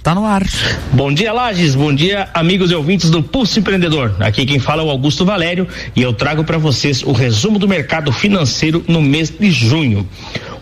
Speaker 1: Tá no ar.
Speaker 5: Bom dia, Lages. Bom dia, amigos e ouvintes do Pulso Empreendedor. Aqui quem fala é o Augusto Valério e eu trago para vocês o resumo do mercado financeiro no mês de junho.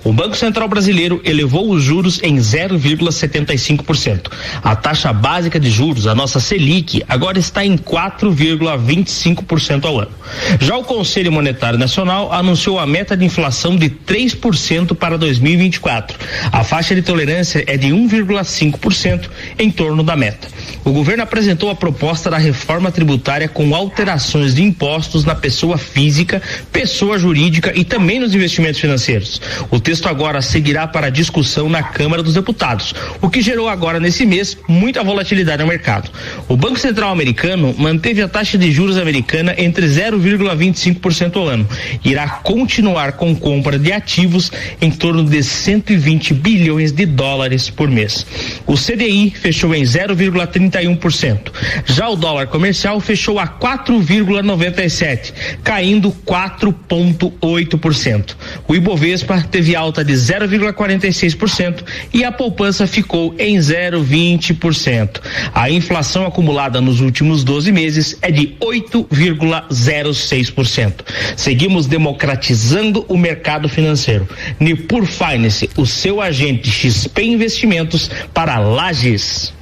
Speaker 5: O Banco Central Brasileiro elevou os juros em 0,75%. A taxa básica de juros, a nossa Selic, agora está em 4,25% ao ano. Já o Conselho Monetário Nacional anunciou a meta de inflação de 3% para 2024. A faixa de tolerância é de 1,5% em torno da meta. O governo apresentou a proposta da reforma tributária com alterações de impostos na pessoa física, pessoa jurídica e também nos investimentos financeiros. O texto agora seguirá para discussão na Câmara dos Deputados, o que gerou agora nesse mês muita volatilidade no mercado. O Banco Central americano manteve a taxa de juros americana entre 0,25% ao ano. Irá continuar com compra de ativos em torno de 120 bilhões de dólares por mês. O CDI fechou em 0,31%. Já o dólar comercial fechou a 4,97, caindo 4,8%. O Ibovespa teve alta de 0,46% e a poupança ficou em 0,20%. A inflação acumulada nos últimos 12 meses é de 8,06%. Seguimos democratizando o mercado financeiro. Nipur Finance, o seu agente XP Investimentos para Lages.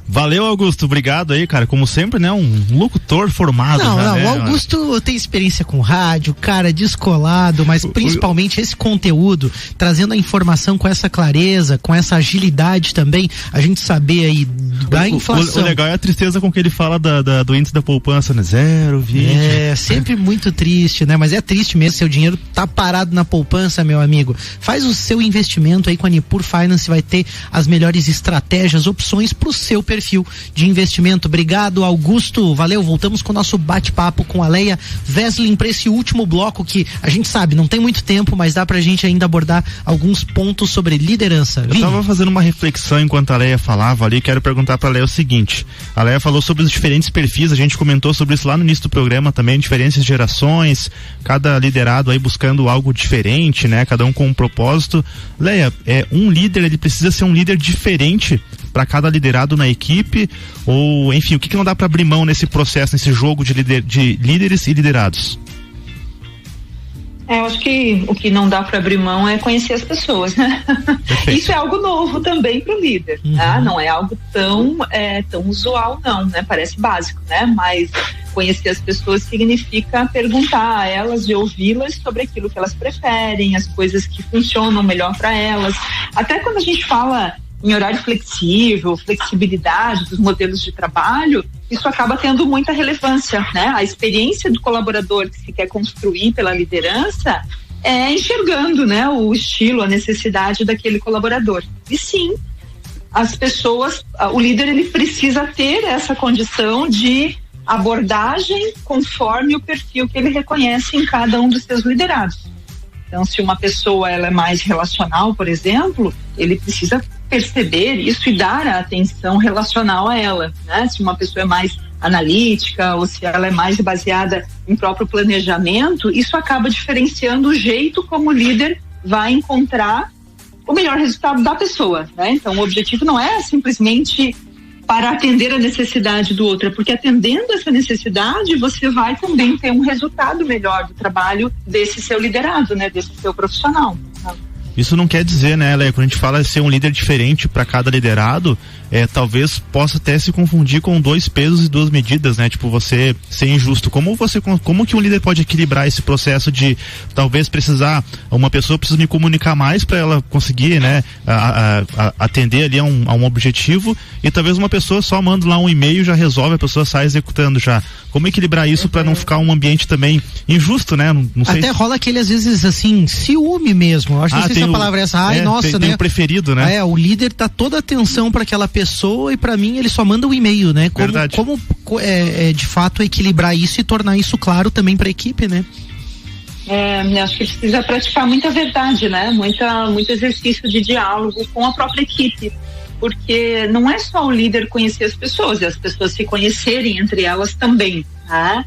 Speaker 2: Valeu, Augusto, obrigado aí, cara, como sempre, né, um locutor formado.
Speaker 3: Não,
Speaker 2: né?
Speaker 3: o Augusto tem experiência com rádio, cara descolado, mas principalmente esse conteúdo, trazendo a informação com essa clareza, com essa agilidade também, a gente saber aí da inflação.
Speaker 2: O legal é a tristeza com que ele fala do índice da poupança, né, 0,20.
Speaker 3: É, sempre muito triste, né, mas é triste mesmo, seu dinheiro tá parado na poupança, meu amigo. Faz o seu investimento aí com a Nipur Finance, vai ter as melhores estratégias, opções pro seu perfil de investimento. Obrigado, Augusto, valeu. Voltamos com o nosso bate-papo com a Leia Veslin para esse último bloco que a gente sabe, não tem muito tempo, mas dá pra gente ainda abordar alguns pontos sobre liderança.
Speaker 2: Eu tava fazendo uma reflexão enquanto a Leia falava ali, quero perguntar pra Leia o seguinte: a Leia falou sobre os diferentes perfis, a gente comentou sobre isso lá no início do programa também, diferentes gerações, cada liderado aí buscando algo diferente, né? Cada um com um propósito. Leia, um líder, ele precisa ser um líder diferente para cada liderado na equipe, ou enfim, o que não dá para abrir mão nesse processo, nesse jogo de líderes e liderados?
Speaker 4: Eu acho que o que não dá para abrir mão é conhecer as pessoas, né? Isso é algo novo também para o líder, tá? Não é algo tão usual, não, né? Parece básico, né? Mas conhecer as pessoas significa perguntar a elas e ouvi-las sobre aquilo que elas preferem, as coisas que funcionam melhor para elas. Até quando a gente fala em horário flexível, flexibilidade dos modelos de trabalho, isso acaba tendo muita relevância, né? A experiência do colaborador que se quer construir pela liderança é enxergando, né, o estilo, a necessidade daquele colaborador. E sim, as pessoas, o líder, ele precisa ter essa condição de abordagem conforme o perfil que ele reconhece em cada um dos seus liderados. Então, se uma pessoa ela é mais relacional, por exemplo, ele precisa perceber isso e dar a atenção relacional a ela, né? Se uma pessoa é mais analítica ou se ela é mais baseada em próprio planejamento, isso acaba diferenciando o jeito como o líder vai encontrar o melhor resultado da pessoa, né? Então, o objetivo não é simplesmente para atender a necessidade do outro, porque atendendo essa necessidade, você vai também ter um resultado melhor do trabalho desse seu liderado, né? Desse seu profissional.
Speaker 2: Isso não quer dizer, né, Léo, quando a gente fala de ser um líder diferente para cada liderado, talvez possa até se confundir com 2 pesos e 2 medidas, né? Tipo, você ser injusto. Como que um líder pode equilibrar esse processo de talvez uma pessoa precisa me comunicar mais para ela conseguir, né, atender ali a um objetivo, e talvez uma pessoa só manda lá um e-mail, já resolve, a pessoa sai executando já. Como equilibrar isso para não ficar um ambiente também injusto, né? Não sei.
Speaker 3: Até rola aquele, às vezes, assim, ciúme mesmo. Eu acho que vocês a palavra é essa. Nossa,
Speaker 2: tem
Speaker 3: né?
Speaker 2: um preferido, né?
Speaker 3: O líder dá toda a atenção para aquela pessoa e para mim ele só manda o e-mail, né? Como de fato equilibrar isso e tornar isso claro também para a equipe, né?
Speaker 4: Acho que precisa praticar muita verdade, né? Muito exercício de diálogo com a própria equipe, porque não é só o líder conhecer as pessoas, e as pessoas se conhecerem entre elas também, tá?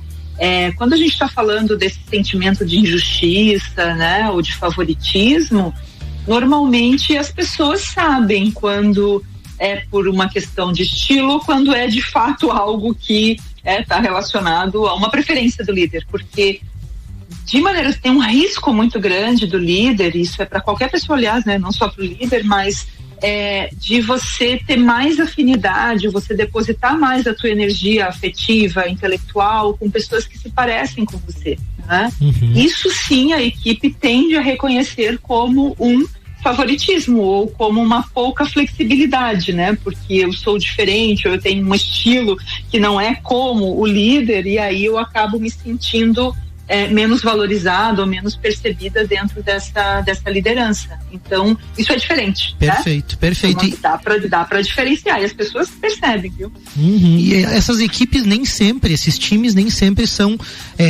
Speaker 4: Quando a gente está falando desse sentimento de injustiça, né, ou de favoritismo, normalmente as pessoas sabem quando é por uma questão de estilo, quando é de fato algo que está relacionado a uma preferência do líder, porque de maneira tem um risco muito grande do líder, isso é para qualquer pessoa, aliás, né, não só para o líder, mas de você ter mais afinidade, você depositar mais a tua energia afetiva, intelectual, com pessoas que se parecem com você, né? Uhum. Isso sim a equipe tende a reconhecer como um favoritismo ou como uma pouca flexibilidade, né? Porque eu sou diferente, ou eu tenho um estilo que não é como o líder, e aí eu acabo me sentindo menos valorizada ou menos percebida dentro dessa liderança. Então, isso é diferente.
Speaker 3: Perfeito, né? Perfeito.
Speaker 4: Então, dá pra diferenciar, e as pessoas percebem, viu?
Speaker 3: Uhum. E essas equipes nem sempre, esses times nem sempre são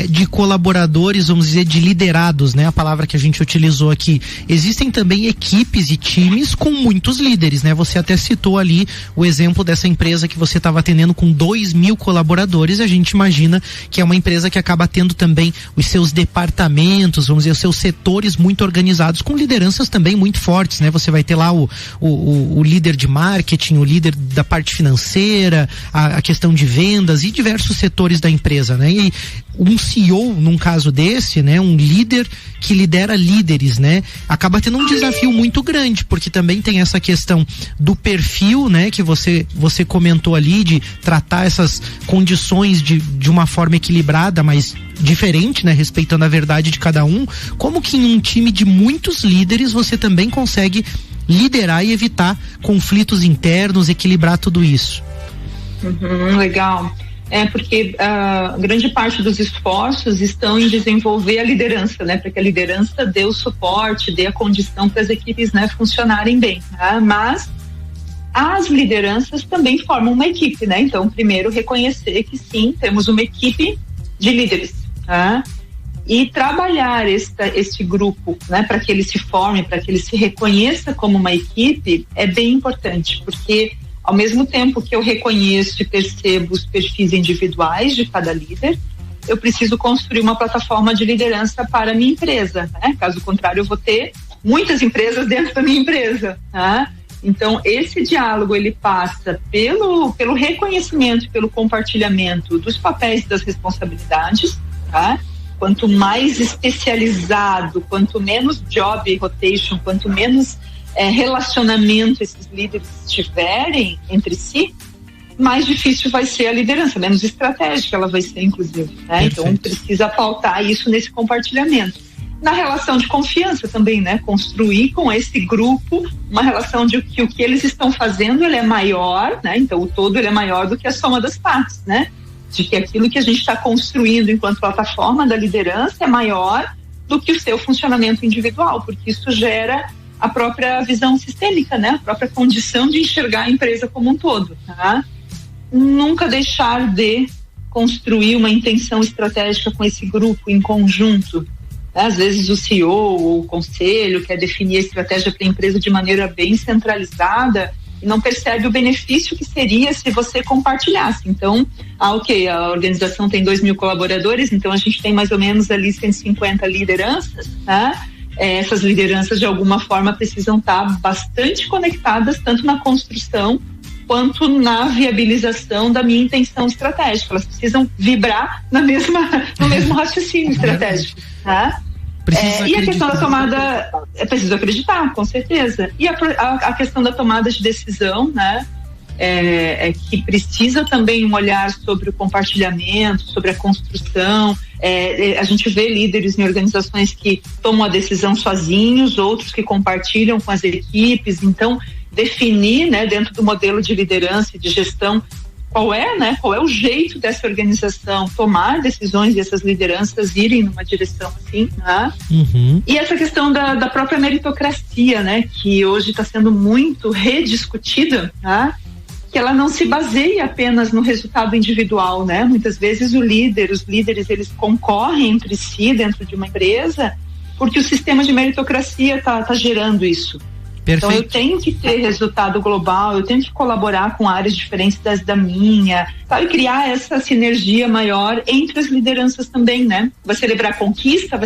Speaker 3: de colaboradores, vamos dizer, de liderados, né? A palavra que a gente utilizou aqui. Existem também equipes e times com muitos líderes, né? Você até citou ali o exemplo dessa empresa que você estava atendendo com 2.000 colaboradores, a gente imagina que é uma empresa que acaba tendo também os seus departamentos, vamos dizer, os seus setores muito organizados, com lideranças também muito fortes, né? Você vai ter lá o líder de marketing, o líder da parte financeira, a questão de vendas e diversos setores da empresa, né? E um CEO, num caso desse, né? Um líder que lidera líderes, né? Acaba tendo um desafio muito grande, porque também tem essa questão do perfil, né? Que você comentou ali, de tratar essas condições de uma forma equilibrada, mas diferente, né? Respeitando a verdade de cada um. Como que em um time de muitos líderes você também consegue liderar e evitar conflitos internos, equilibrar tudo isso?
Speaker 4: Legal. Porque grande parte dos esforços estão em desenvolver a liderança, né? Para que a liderança dê o suporte, dê a condição para as equipes, né, funcionarem bem, tá? Mas as lideranças também formam uma equipe, né? Então, primeiro reconhecer que sim, temos uma equipe de líderes, tá? E trabalhar este grupo, né, para que ele se forme, para que ele se reconheça como uma equipe, é bem importante, porque ao mesmo tempo que eu reconheço e percebo os perfis individuais de cada líder, eu preciso construir uma plataforma de liderança para a minha empresa, né? Caso contrário, eu vou ter muitas empresas dentro da minha empresa, tá? Então, esse diálogo, ele passa pelo reconhecimento, pelo compartilhamento dos papéis e das responsabilidades, tá? Quanto mais especializado, quanto menos job rotation, quanto menos relacionamento esses líderes tiverem entre si, mais difícil vai ser a liderança, menos estratégica ela vai ser, inclusive, né? Então precisa pautar isso nesse compartilhamento. Na relação de confiança também, né? Construir com esse grupo uma relação de que o que eles estão fazendo, ele é maior, né? Então o todo, ele é maior do que a soma das partes, né? De que aquilo que a gente está construindo enquanto plataforma da liderança é maior do que o seu funcionamento individual, porque isso gera a própria visão sistêmica, né? A própria condição de enxergar a empresa como um todo, tá? Nunca deixar de construir uma intenção estratégica com esse grupo em conjunto. Às vezes o CEO ou o conselho quer definir a estratégia para a empresa de maneira bem centralizada e não percebe o benefício que seria se você compartilhasse. Então, ok, a organização tem 2.000 colaboradores, então a gente tem mais ou menos ali 150 lideranças, tá? Essas lideranças de alguma forma precisam estar bastante conectadas tanto na construção quanto na viabilização da minha intenção estratégica. Elas precisam vibrar no mesmo raciocínio estratégico, tá? E a questão da tomada, preciso acreditar, com certeza. E a questão da tomada de decisão, né? Que precisa também um olhar sobre o compartilhamento, sobre a construção. A gente vê líderes em organizações que tomam a decisão sozinhos, outros que compartilham com as equipes. Então, definir, né, dentro do modelo de liderança e de gestão, qual é o jeito dessa organização tomar decisões e essas lideranças irem numa direção assim, né? E essa questão da própria meritocracia, né? Que hoje está sendo muito rediscutida, né? Que ela não se baseia apenas no resultado individual, né? Muitas vezes os líderes, eles concorrem entre si dentro de uma empresa porque o sistema de meritocracia está gerando isso. Perfeito. Então eu tenho que ter resultado global, eu tenho que colaborar com áreas diferentes da minha, sabe, criar essa sinergia maior entre as lideranças também, né? Vai celebrar conquista,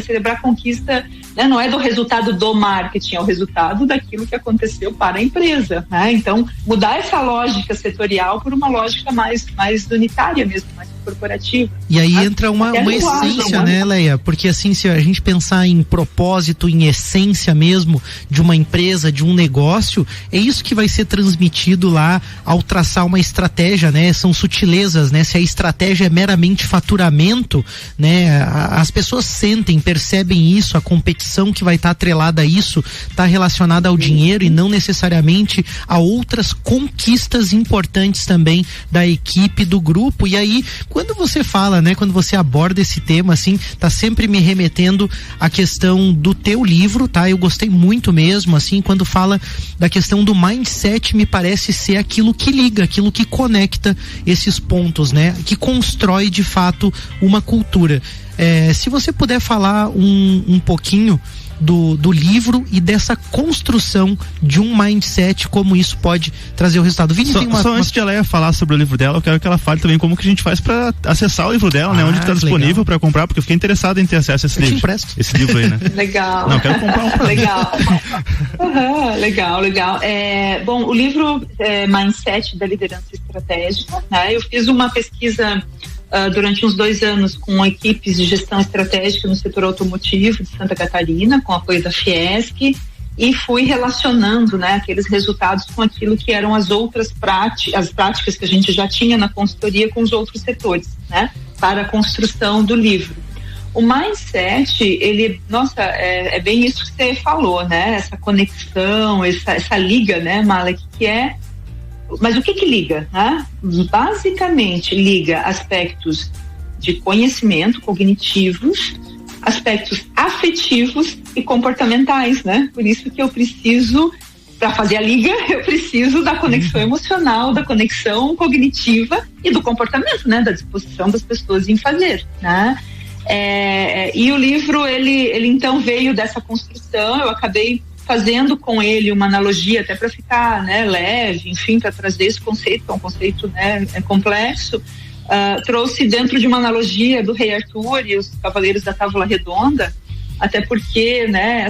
Speaker 4: né? Não é do resultado do marketing, é o resultado daquilo que aconteceu para a empresa, né? Então, mudar essa lógica setorial por uma lógica mais unitária mesmo, mais corporativa.
Speaker 3: E aí entra uma essência, né, Leia? Porque assim, se a gente pensar em propósito, em essência mesmo de uma empresa, de um negócio, é isso que vai ser transmitido lá ao traçar uma estratégia, né? São sutilezas, né? Se a estratégia é meramente faturamento, né? As pessoas sentem, percebem isso, a competição que vai estar atrelada a isso está relacionada ao dinheiro e não necessariamente a outras conquistas importantes também da equipe, do grupo. E aí, quando você fala, né, quando você aborda esse tema, assim, tá sempre me remetendo à questão do teu livro, tá? Eu gostei muito mesmo, assim, quando fala da questão do mindset, me parece ser aquilo que liga, aquilo que conecta esses pontos, né? Que constrói, de fato, uma cultura. Se você puder falar um pouquinho do livro e dessa construção de um mindset, como isso pode trazer o resultado. Vini,
Speaker 2: antes de ela falar sobre o livro dela, eu quero que ela fale também como que a gente faz para acessar o livro dela, né? Onde está disponível para comprar, porque eu fiquei interessado em ter acesso a esse livro. Esse livro aí, né?
Speaker 4: Legal.
Speaker 2: Não, quero comprar um.
Speaker 4: Legal. Legal. Bom, o livro Mindset da Liderança Estratégica, né? Eu fiz uma pesquisa durante uns 2 anos com equipes de gestão estratégica no setor automotivo de Santa Catarina, com apoio da Fiesc, e fui relacionando, né, aqueles resultados com aquilo que eram as práticas que a gente já tinha na consultoria com os outros setores, né, para a construção do livro. O mindset, ele, é bem isso que você falou, né, essa conexão, essa liga, né, Malek, que é. Mas o que liga, né? Basicamente liga aspectos de conhecimento cognitivos, aspectos afetivos e comportamentais, né? Por isso que eu preciso, para fazer a liga, eu preciso da conexão emocional, da conexão cognitiva e do comportamento, né? Da disposição das pessoas em fazer, né? E o livro, ele então veio dessa construção, eu acabei fazendo com ele uma analogia até para ficar, né, leve, enfim, para trazer esse conceito, que é um conceito, né, complexo. Trouxe dentro de uma analogia do Rei Arthur e os Cavaleiros da Távola Redonda, até porque, né,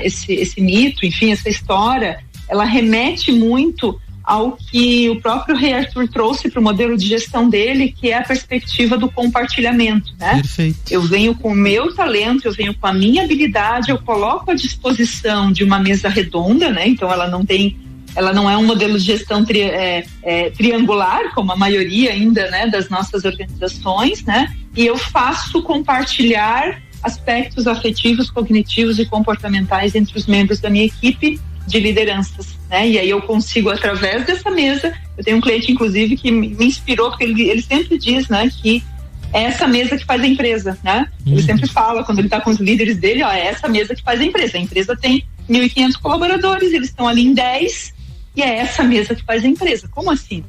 Speaker 4: esse mito, enfim, essa história, ela remete muito ao que o próprio Rei Arthur trouxe para o modelo de gestão dele, que é a perspectiva do compartilhamento, né? Perfeito. Eu venho com o meu talento, eu venho com a minha habilidade, eu coloco à disposição de uma mesa redonda, né? Então ela não é um modelo de gestão triangular, como a maioria ainda, né, das nossas organizações, né? E eu faço compartilhar aspectos afetivos, cognitivos e comportamentais entre os membros da minha equipe de lideranças, né? E aí eu consigo, através dessa mesa, eu tenho um cliente, inclusive, que me inspirou, porque ele sempre diz, né, que é essa mesa que faz a empresa, né? Ele sempre fala, quando ele está com os líderes dele, é essa mesa que faz a empresa tem 1.500 colaboradores, eles estão ali em 10, e é essa mesa que faz a empresa. Como assim?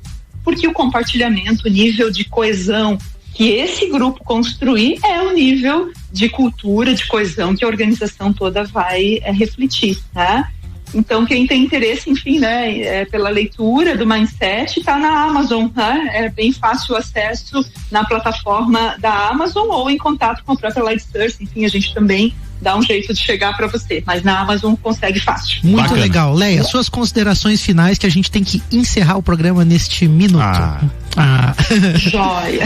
Speaker 4: Porque o compartilhamento, o nível de coesão que esse grupo construir é o nível de cultura, de coesão que a organização toda vai refletir, né? Então, quem tem interesse, enfim, né, pela leitura do Mindset, está na Amazon, né? É bem fácil o acesso na plataforma da Amazon ou em contato com a própria Lightsource. Enfim, a gente também dá um jeito de chegar para você, mas na Amazon consegue fácil.
Speaker 3: Muito bacana. Legal. Leia, suas considerações finais, que a gente tem que encerrar o programa neste minuto.
Speaker 4: Joia.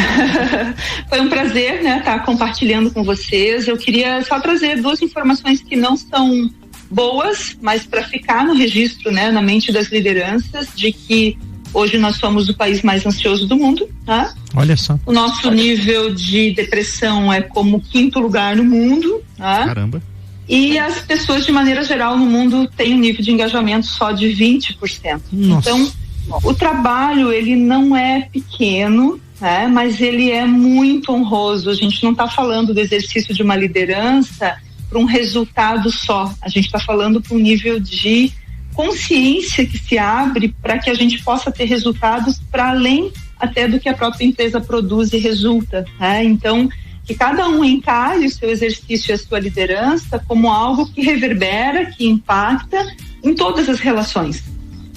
Speaker 4: Foi um prazer, né, estar compartilhando com vocês. Eu queria só trazer 2 informações que não são boas, mas para ficar no registro, né, na mente das lideranças, de que hoje nós somos o país mais ansioso do mundo, tá?
Speaker 3: Olha só.
Speaker 4: O nosso nível de depressão é como 5º lugar no mundo, tá?
Speaker 2: Caramba.
Speaker 4: E as pessoas, de maneira geral, no mundo têm um nível de engajamento só de 20%.
Speaker 3: Nossa.
Speaker 4: Então, O trabalho, ele não é pequeno, né? Mas ele é muito honroso. A gente não está falando do exercício de uma liderança para um resultado só. A gente está falando para um nível de consciência que se abre para que a gente possa ter resultados para além até do que a própria empresa produz e resulta, né? Então, que cada um encare o seu exercício e a sua liderança como algo que reverbera, que impacta em todas as relações.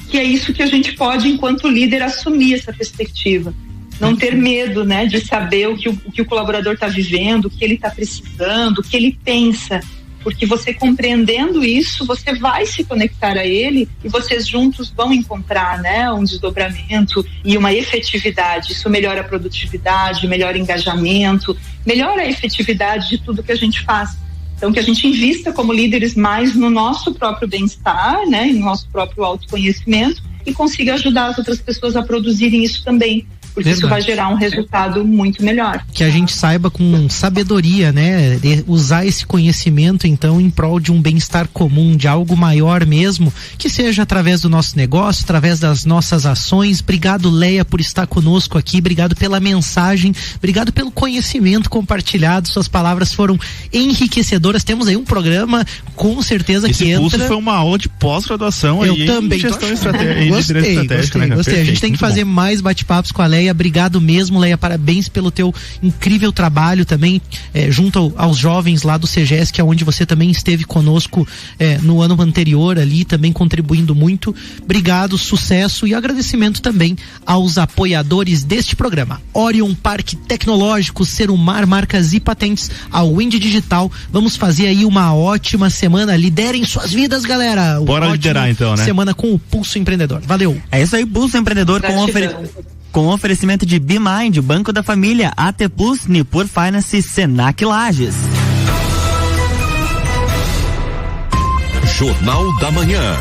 Speaker 4: Que é isso que a gente pode, enquanto líder, assumir essa perspectiva. Não ter medo, né, de saber o que o colaborador está vivendo, o que ele está precisando, o que ele pensa. Porque você compreendendo isso, você vai se conectar a ele e vocês juntos vão encontrar, né, um desdobramento e uma efetividade. Isso melhora a produtividade, melhora o engajamento, melhora a efetividade de tudo que a gente faz. Então, que a gente invista como líderes mais no nosso próprio bem-estar, né, no nosso próprio autoconhecimento e consiga ajudar as outras pessoas a produzirem isso também. Porque isso vai gerar um resultado muito melhor.
Speaker 3: Que a gente saiba com sabedoria, né? Usar esse conhecimento, então, em prol de um bem-estar comum, de algo maior mesmo, que seja através do nosso negócio, através das nossas ações. Obrigado, Leia, por estar conosco aqui. Obrigado pela mensagem. Obrigado pelo conhecimento compartilhado. Suas palavras foram enriquecedoras. Temos aí um programa, com certeza,
Speaker 2: esse
Speaker 3: que entra...
Speaker 2: Esse curso foi uma aula de pós-graduação.
Speaker 3: Eu também.
Speaker 2: Gestão estratégica.
Speaker 3: Gostei. A gente tem que fazer mais bate-papos com a Leia. Obrigado mesmo, Leia, parabéns pelo teu incrível trabalho também, junto aos jovens lá do CGESC, onde você também esteve conosco no ano anterior ali, também contribuindo muito. Obrigado, sucesso e agradecimento também aos apoiadores deste programa. Orion Parque Tecnológico, Serumar Marcas e Patentes, a Wind Digital. Vamos fazer aí uma ótima semana. Liderem suas vidas, galera.
Speaker 2: Bora liderar então, né?
Speaker 3: Semana com o Pulso Empreendedor. Valeu.
Speaker 1: É isso aí, Pulso Empreendedor com oferecimento de BeMind, Banco da Família, AT Plus, Nipur Finance, Senac Lages.
Speaker 6: Jornal da Manhã.